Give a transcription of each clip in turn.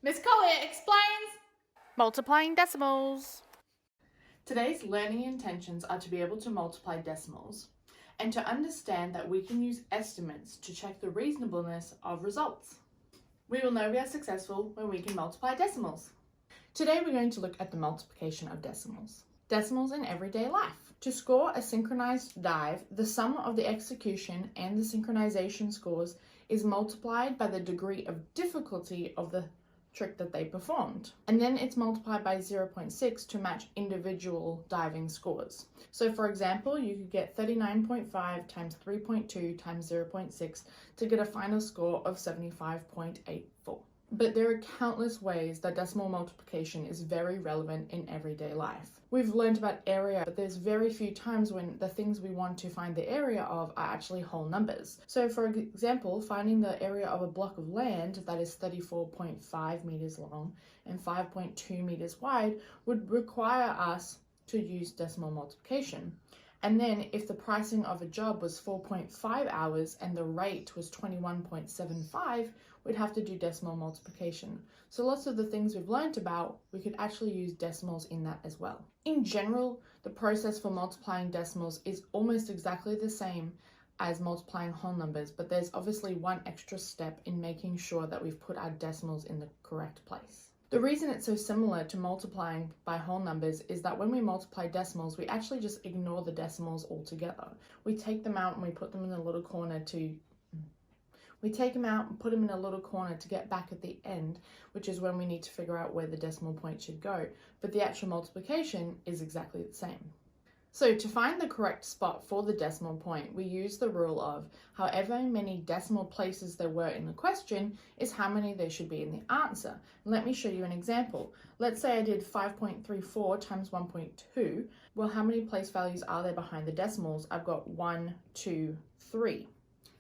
Miss Collier explains! Multiplying decimals. Today's learning intentions are to be able to multiply decimals and to understand that we can use estimates to check the reasonableness of results. We will know we are successful when we can multiply decimals. Today we're going to look at the multiplication of decimals. Decimals in everyday life. To score a synchronized dive, the sum of the execution and the synchronization scores is multiplied by the degree of difficulty of the trick that they performed. And then it's multiplied by 0.6 to match individual diving scores. So for example, you could get 39.5 times 3.2 times 0.6 to get a final score of 75.84. But there are countless ways that decimal multiplication is very relevant in everyday life. We've learned about area, but there's very few times when the things we want to find the area of are actually whole numbers. So for example, finding the area of a block of land that is 34.5 meters long and 5.2 meters wide would require us to use decimal multiplication. And then if the pricing of a job was 4.5 hours and the rate was 21.75, we'd have to do decimal multiplication. So lots of the things we've learned about, we could actually use decimals in that as well. In general, the process for multiplying decimals is almost exactly the same as multiplying whole numbers, but there's obviously one extra step in making sure that we've put our decimals in the correct place. The reason it's so similar to multiplying by whole numbers is that when we multiply decimals, we actually just ignore the decimals altogether. We take them out and we put them in a little corner to get back at the end, which is when we need to figure out where the decimal point should go. But the actual multiplication is exactly the same. So to find the correct spot for the decimal point, we use the rule of however many decimal places there were in the question is how many there should be in the answer. Let me show you an example. Let's say I did 5.34 times 1.2. Well, how many place values are there behind the decimals? I've got 1, 2, 3.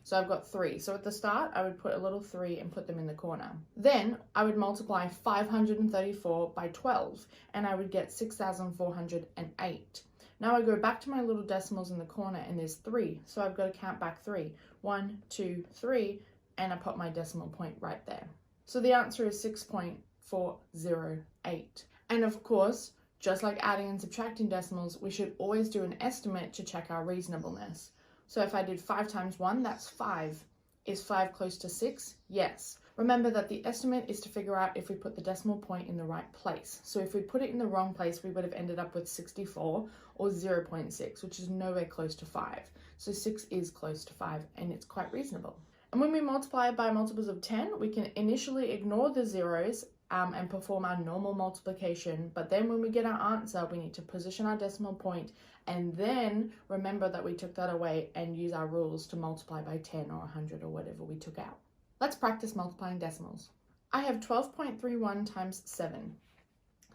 So I've got 3. So at the start, I would put a little 3 and put them in the corner. Then I would multiply 534 by 12 and I would get 6,408. Now I go back to my little decimals in the corner and there's 3. So I've got to count back 3. 1, 2, 3, and I put my decimal point right there. So the answer is 6.408. And of course, just like adding and subtracting decimals, we should always do an estimate to check our reasonableness. So if I did 5 times 1, that's 5. Is 5 close to 6? Yes. Remember that the estimate is to figure out if we put the decimal point in the right place. So if we put it in the wrong place, we would have ended up with 64 or 0.6, which is nowhere close to 5. So 6 is close to 5 and it's quite reasonable. And when we multiply by multiples of 10, we can initially ignore the zeros and perform our normal multiplication. But then when we get our answer, we need to position our decimal point and then remember that we took that away and use our rules to multiply by 10 or 100 or whatever we took out. Let's practice multiplying decimals. I have 12.31 times 7.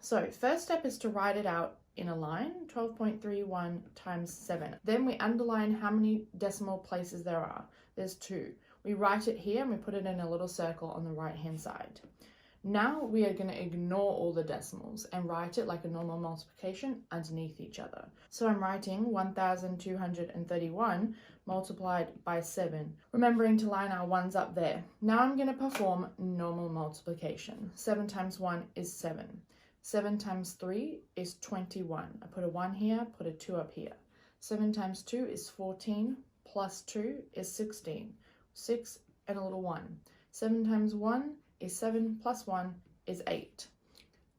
So first step is to write it out in a line, 12.31 times 7. Then we underline how many decimal places there are. There's 2. We write it here and we put it in a little circle on the right hand side. Now we are going to ignore all the decimals and write it like a normal multiplication underneath each other. So I'm writing 1,231 multiplied by 7, remembering to line our ones up there. Now I'm going to perform normal multiplication. 7 times 1 is 7. 7 times 3 is 21. I put a 1 here, put a 2 up here. 7 times 2 is 14, plus 2 is 16. 6 and a little 1. 7 times 1 is 7 plus 1 is 8.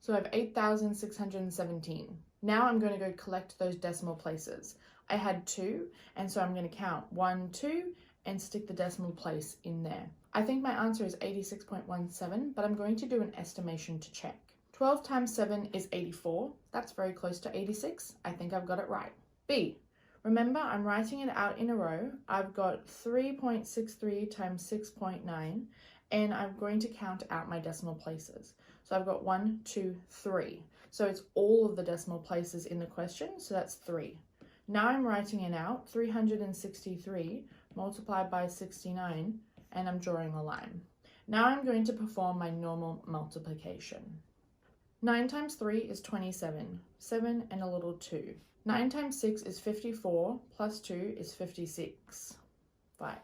So I have 8,617. Now I'm going to go collect those decimal places. I had 2, and so I'm going to count 1, 2, and stick the decimal place in there. I think my answer is 86.17, but I'm going to do an estimation to check. 12 times 7 is 84. That's very close to 86. I think I've got it right. B. Remember, I'm writing it out in a row. I've got 3.63 times 6.9. And I'm going to count out my decimal places. So I've got 1, 2, 3. So it's all of the decimal places in the question, so that's 3. Now I'm writing it out, 363 multiplied by 69, and I'm drawing a line. Now I'm going to perform my normal multiplication. 9 times 3 is 27, 7 and a little 2. 9 times 6 is 54, plus 2 is 56, 5.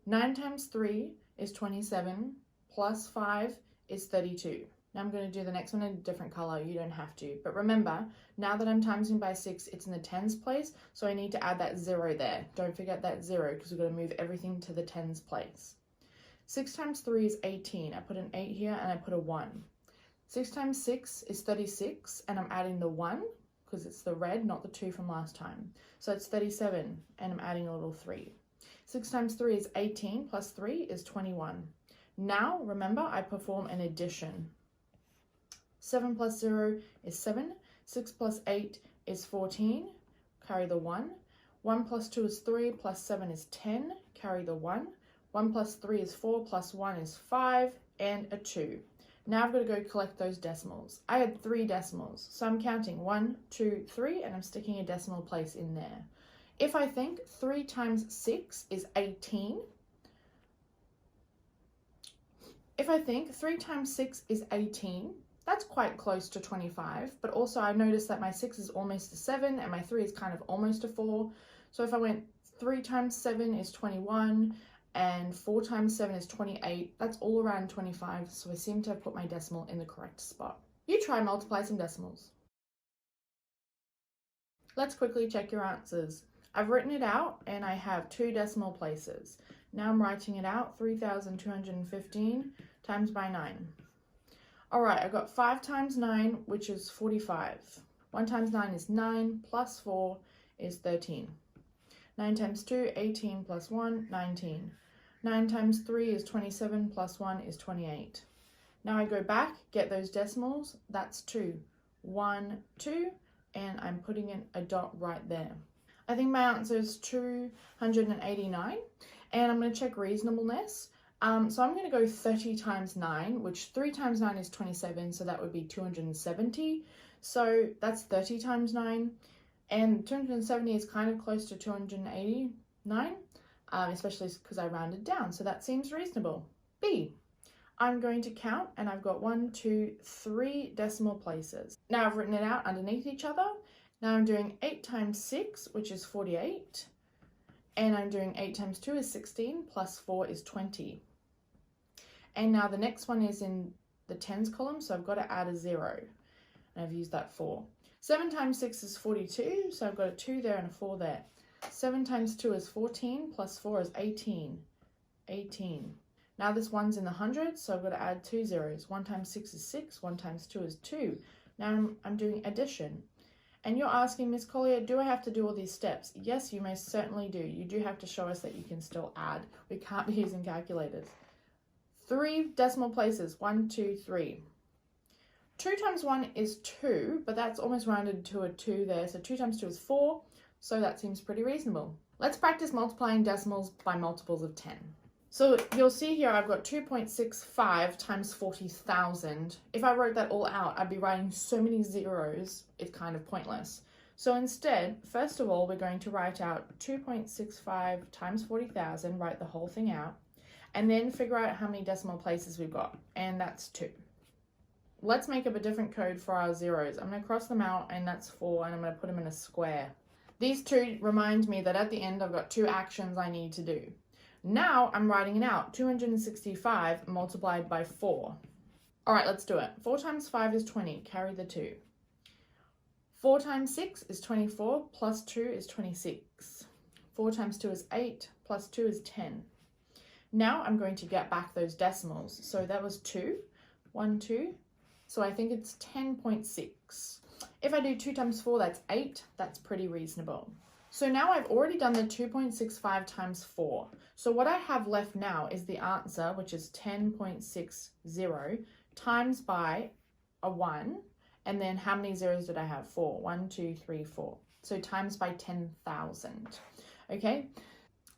9 times 3 is 27, plus 5 is 32. Now I'm going to do the next one in a different color. You don't have to. But remember, now that I'm timesing by 6, it's in the tens place, so I need to add that 0 there. Don't forget that 0 because we've got to move everything to the tens place. 6 times 3 is 18. I put an 8 here and I put a 1. 6 times 6 is 36, and I'm adding the 1 because it's the red, not the 2 from last time. So it's 37, and I'm adding a little 3. 6 times 3 is 18, plus 3 is 21. Now, remember, I perform an addition. 7 plus 0 is 7. 6 plus 8 is 14. Carry the 1. 1 plus 2 is 3, plus 7 is 10. Carry the 1. 1 plus 3 is 4, plus 1 is 5, and a 2. Now I've got to go collect those decimals. I had 3 decimals, so I'm counting 1, 2, 3, and I'm sticking a decimal place in there. If I think 3 times 6 is 18, that's quite close to 25, but also I noticed that my 6 is almost a 7 and my 3 is kind of almost a 4. So if I went 3 times 7 is 21, and 4 times 7 is 28. That's all around 25, so I seem to have put my decimal in the correct spot. You try and multiply some decimals. Let's quickly check your answers. I've written it out and I have 2 decimal places. Now I'm writing it out, 3,215 times by 9. Alright, I got 5 times 9, which is 45. 1 times 9 is 9, plus 4 is 13. 9 times 2, 18, plus 1, 19. 9 times 3 is 27, plus 1 is 28. Now I go back, get those decimals, that's 2. 1, 2, and I'm putting in a dot right there. I think my answer is 289, and I'm going to check reasonableness. So I'm going to go 30 times 9, which 3 times 9 is 27, so that would be 270. So that's 30 times 9, and 270 is kind of close to 289. Especially because I rounded down, so that seems reasonable. B, I'm going to count, and I've got 1, 2, 3 decimal places. Now I've written it out underneath each other. Now I'm doing 8 times 6, which is 48, and I'm doing 8 times 2 is 16, plus 4 is 20. And now the next one is in the tens column, so I've got to add a 0, and I've used that 4. 7 times 6 is 42, so I've got a 2 there and a 4 there. 7 times 2 is 14, plus 4 is 18. 18. Now this one's in the hundreds, so I've got to add 2 zeros. 1 times 6 is 6, 1 times 2 is 2. Now I'm doing addition. And you're asking, Miss Collier, do I have to do all these steps? Yes, you most certainly do. You do have to show us that you can still add. We can't be using calculators. 3 decimal places, 1, 2, 3. 2 times 1 is 2, but that's almost rounded to a 2 there. So 2 times 2 is 4. So that seems pretty reasonable. Let's practice multiplying decimals by multiples of 10. So you'll see here I've got 2.65 times 40,000. If I wrote that all out, I'd be writing so many zeros, it's kind of pointless. So instead, first of all, we're going to write out 2.65 times 40,000, write the whole thing out, and then figure out how many decimal places we've got, and that's 2. Let's make up a different code for our zeros. I'm going to cross them out, and that's 4, and I'm going to put them in a square. These 2 remind me that at the end I've got 2 actions I need to do. Now I'm writing it out, 265 multiplied by 4. All right, let's do it. 4 times 5 is 20, carry the 2. 4 times 6 is 24, plus 2 is 26. 4 times 2 is 8, plus 2 is 10. Now I'm going to get back those decimals. So that was 2, 1, 2. So I think it's 10.6. If I do 2 times 4, that's 8. That's pretty reasonable. So now I've already done the 2.65 times 4. So what I have left now is the answer, which is 10.60 times by a 1. And then how many zeros did I have? 4. 1, 2, 3, 4. So times by 10,000. Okay.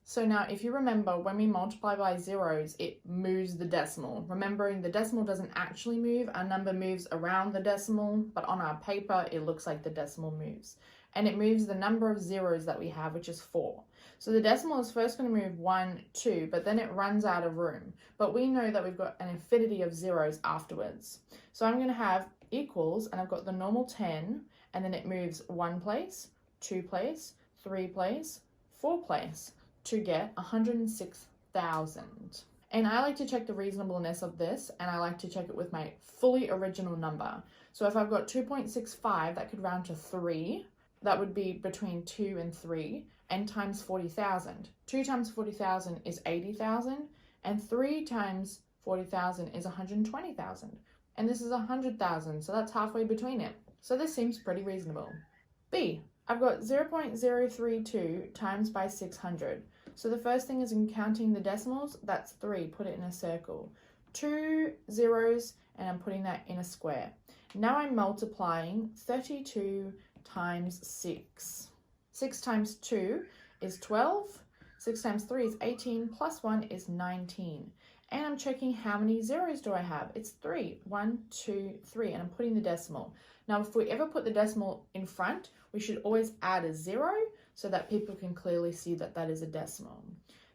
So now if you remember, when we multiply by zeros, it moves the decimal. Remembering the decimal doesn't actually move. Our number moves around the decimal, but on our paper, it looks like the decimal moves. And it moves the number of zeros that we have, which is 4. So the decimal is first going to move 1, 2, but then it runs out of room. But we know that we've got an infinity of zeros afterwards. So I'm going to have equals, and I've got the normal 10, and then it moves 1 place, 2 place, 3 place, 4 place, to get 106,000. And I like to check the reasonableness of this, and I like to check it with my fully original number. So if I've got 2.65, that could round to 3. That would be between 2 and 3, and times 40,000. 2 times 40,000 is 80,000, and 3 times 40,000 is 120,000. And this is 100,000, so that's halfway between it. So this seems pretty reasonable. B, I've got 0.032 times by 600. So the first thing is in counting the decimals, that's 3, put it in a circle. 2 zeros, and I'm putting that in a square. Now I'm multiplying 32 times 6. 6 times 2 is 12, 6 times 3 is 18, plus 1 is 19. And I'm checking how many zeros do I have. It's 3. 1, 2, 3, and I'm putting the decimal. Now, if we ever put the decimal in front, we should always add a 0 so that people can clearly see that that is a decimal.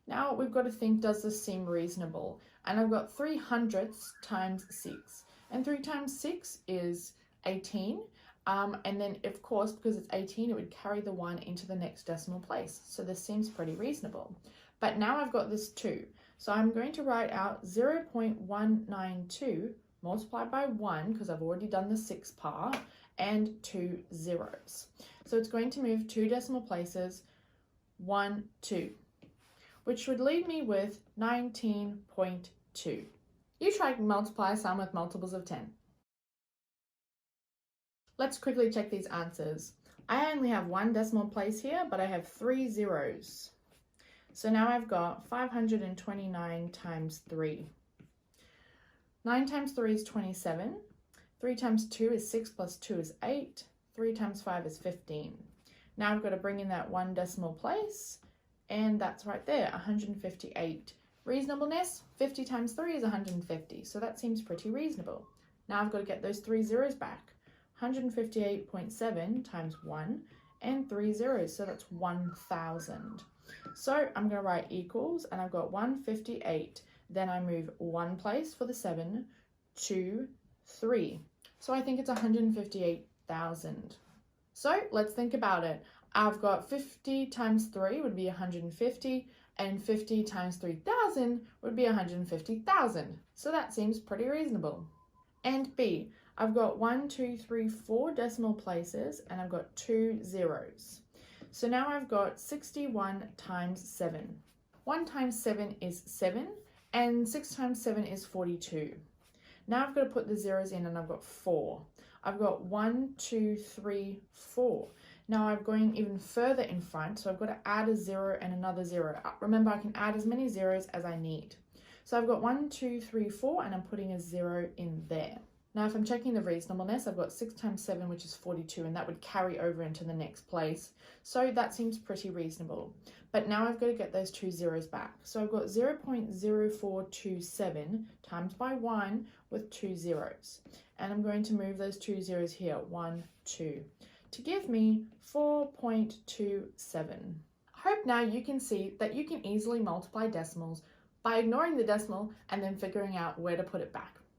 Now, we've got to think, does this seem reasonable? And I've got 300ths times 6. And 3 times 6 is 18. And then, of course, because it's 18, it would carry the 1 into the next decimal place. So this seems pretty reasonable. But now I've got this 2. So I'm going to write out 0.192 multiplied by 1, because I've already done the 6 part, and 2 zeros. So it's going to move 2 decimal places, 1, 2, which would leave me with 19.2. You try to multiply some with multiples of 10. Let's quickly check these answers. I only have 1 decimal place here, but I have 3 zeros. So now I've got 529 times 3. 9 times 3 is 27. 3 times 2 is 6 plus 2 is 8. 3 times 5 is 15. Now I've got to bring in that 1 decimal place, and that's right there, 158. Reasonableness, 50 times 3 is 150, so that seems pretty reasonable. Now I've got to get those 3 zeros back. 158.7 times 1 and 3 zeros, so that's 1,000. So I'm going to write equals, and I've got 158. Then I move 1 place for the 7, 2, 3. So I think it's 158,000. So let's think about it. I've got 50 times 3 would be 150, and 50 times 3,000 would be 150,000. So that seems pretty reasonable. And B, I've got 1, 2, 3, 4 decimal places, and I've got 2 zeros. So now I've got 61 times 7. 1 times 7 is 7, and 6 times 7 is 42. Now I've got to put the zeros in, and I've got 4. I've got 1, 2, 3, 4. Now I'm going even further in front, so I've got to add a 0 and another 0. Remember, I can add as many zeros as I need. So I've got 1, 2, 3, 4, and I'm putting a 0 in there. Now, if I'm checking the reasonableness, I've got 6 times 7, which is 42, and that would carry over into the next place. So that seems pretty reasonable. But now I've got to get those 2 zeros back. So I've got 0.0427 times by 1 with 2 zeros. And I'm going to move those 2 zeros here, 1, 2, to give me 4.27. I hope now you can see that you can easily multiply decimals by ignoring the decimal and then figuring out where to put it back.